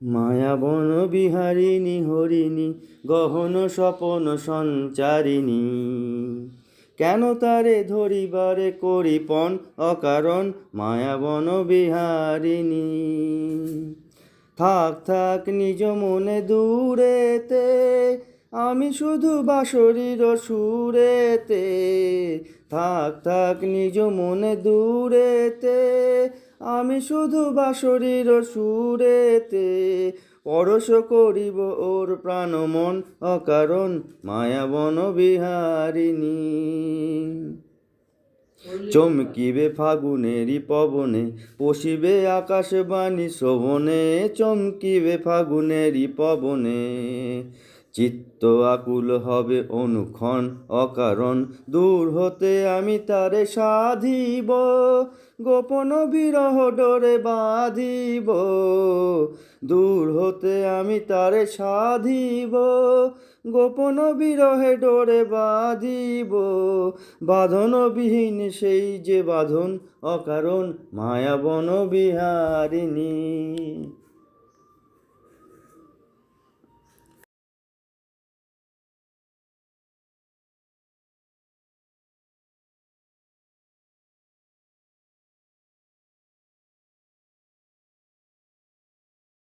মায়াবন বিহারিণী হরিণী গহন স্বপন সঞ্চারিণী, কেন তারে ধরিবারে করিপন অকারণ মায়াবন বিহারিণী। থাক থাক নিজ মনে দূরেতে, আমি শুধু বাঁশরীর সুরেতে। থাক থাক নিজ মনে দূরেতে, আমি শুধু বাঁশরীর সুরেতে। পরশ করিব ওর প্রাণ মন অকারণ মায়াবন বিহারিণী। চমকিবে ফাগুনেরই পবনে, পশিবে আকাশবাণী শ্রবণে। চমকিবে ফাগুনেরই পবনে, চিত্ত আকুল হবে অনুক্ষণ অকারণ। দূর হতে আমি তারে সাধিব, গোপন বিরহ ডোরে বাঁধিব। দূর হতে আমি তারে সাধিব, গোপন বিরহে ডোরে বাঁধিব। বাঁধনবিহীন সেই যে বাঁধন অকারণ মায়াবন বিহারিণী।